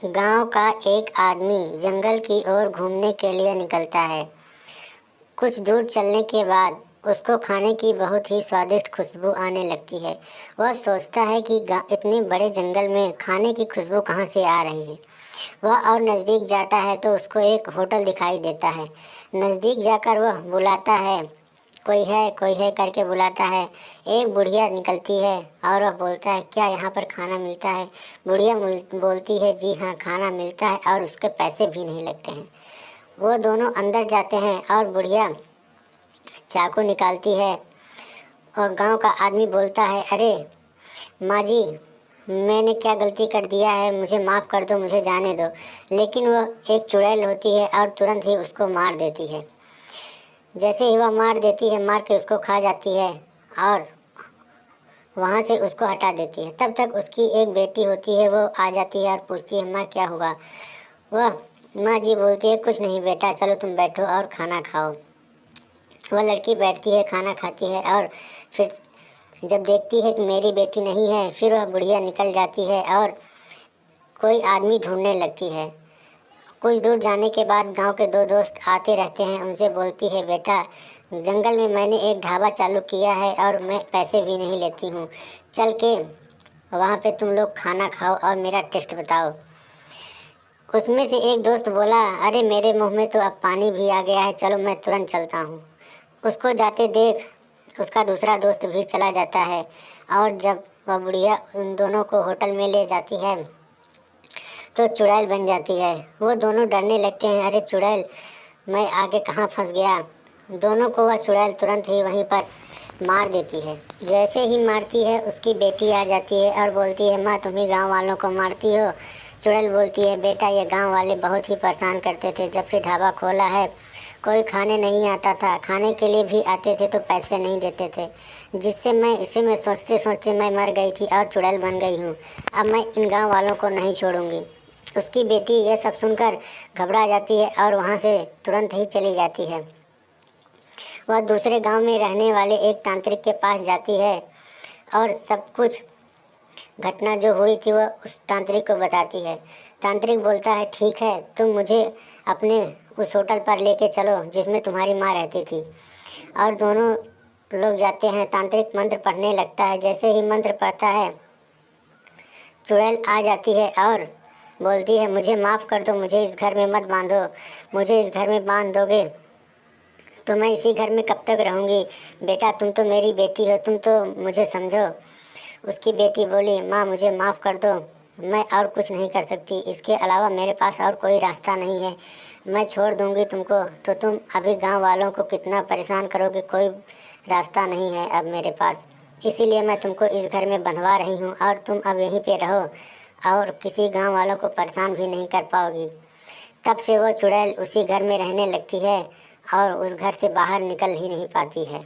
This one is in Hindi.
गांव का एक आदमी जंगल की ओर घूमने के लिए निकलता है। कुछ दूर चलने के बाद उसको खाने की बहुत ही स्वादिष्ट खुशबू आने लगती है। वह सोचता है कि इतने बड़े जंगल में खाने की खुशबू कहाँ से आ रही है। वह और नज़दीक जाता है तो उसको एक होटल दिखाई देता है। नज़दीक जाकर वह बुलाता है, कोई है करके बुलाता है। एक बुढ़िया निकलती है और वह बोलता है, क्या यहाँ पर खाना मिलता है? बुढ़िया बोलती है, जी हाँ, खाना मिलता है और उसके पैसे भी नहीं लगते हैं। वो दोनों अंदर जाते हैं और बुढ़िया चाकू निकालती है और गांव का आदमी बोलता है, अरे माँ जी, मैंने क्या गलती कर दिया है, मुझे माफ़ कर दो, मुझे जाने दो। लेकिन वह एक चुड़ैल होती है और तुरंत ही उसको मार देती है। जैसे ही वह मार देती है, मार के उसको खा जाती है और वहाँ से उसको हटा देती है। तब तक उसकी एक बेटी होती है, वो आ जाती है और पूछती है, माँ क्या हुआ? वह माँ जी बोलती है, कुछ नहीं बेटा, चलो तुम बैठो और खाना खाओ। वह लड़की बैठती है, खाना खाती है और फिर जब देखती है कि मेरी बेटी नहीं है, फिर वह बुढ़िया निकल जाती है और कोई आदमी ढूंढने लगती है। कुछ दूर जाने के बाद गांव के दो दोस्त आते रहते हैं। उनसे बोलती है, बेटा, जंगल में मैंने एक ढाबा चालू किया है और मैं पैसे भी नहीं लेती हूँ। चल के वहाँ पे तुम लोग खाना खाओ और मेरा टेस्ट बताओ। उसमें से एक दोस्त बोला, अरे मेरे मुंह में तो अब पानी भी आ गया है, चलो मैं तुरंत चलता हूँ। उसको जाते देख उसका दूसरा दोस्त भी चला जाता है और जब वह बुढ़िया उन दोनों को होटल में ले जाती है तो चुड़ैल बन जाती है। वो दोनों डरने लगते हैं, अरे चुड़ैल, मैं आगे कहाँ फंस गया। दोनों को वह चुड़ैल तुरंत ही वहीं पर मार देती है। जैसे ही मारती है, उसकी बेटी आ जाती है और बोलती है, माँ तुम ही गाँव वालों को मारती हो? चुड़ैल बोलती है, बेटा, ये गाँव वाले बहुत ही परेशान करते थे, जब से ढाबा खोला है कोई खाने नहीं आता था, खाने के लिए भी आते थे तो पैसे नहीं देते थे, जिससे मैं सोचते सोचते मैं मर गई थी और चुड़ैल बन गई हूँ। अब मैं इन गाँव वालों को नहीं छोड़ूंगी। उसकी बेटी यह सब सुनकर घबरा जाती है और वहाँ से तुरंत ही चली जाती है। वह दूसरे गांव में रहने वाले एक तांत्रिक के पास जाती है और सब कुछ घटना जो हुई थी वह उस तांत्रिक को बताती है। तांत्रिक बोलता है, ठीक है, तुम मुझे अपने उस होटल पर लेके चलो जिसमें तुम्हारी माँ रहती थी। और दोनों लोग जाते हैं। तांत्रिक मंत्र पढ़ने लगता है। जैसे ही मंत्र पढ़ता है, चुड़ैल आ जाती है और बोलती है, मुझे माफ़ कर दो, मुझे इस घर में मत बांधो, मुझे इस घर में बांध दोगे तो मैं इसी घर में कब तक रहूँगी। बेटा, तुम तो मेरी बेटी हो, तुम तो मुझे समझो। उसकी बेटी बोली, माँ मुझे माफ़ कर दो, मैं और कुछ नहीं कर सकती, इसके अलावा मेरे पास और कोई रास्ता नहीं है। मैं छोड़ दूँगी तुमको तो तुम अभी गांव वालों को कितना परेशान करोगे, कोई रास्ता नहीं है अब मेरे पास, इसीलिए मैं तुमको इस घर में बंधवा रही हूँ और तुम अब यहीं पे रहो और किसी गांव वालों को परेशान भी नहीं कर पाओगी। तब से वो चुड़ैल उसी घर में रहने लगती है और उस घर से बाहर निकल ही नहीं पाती है।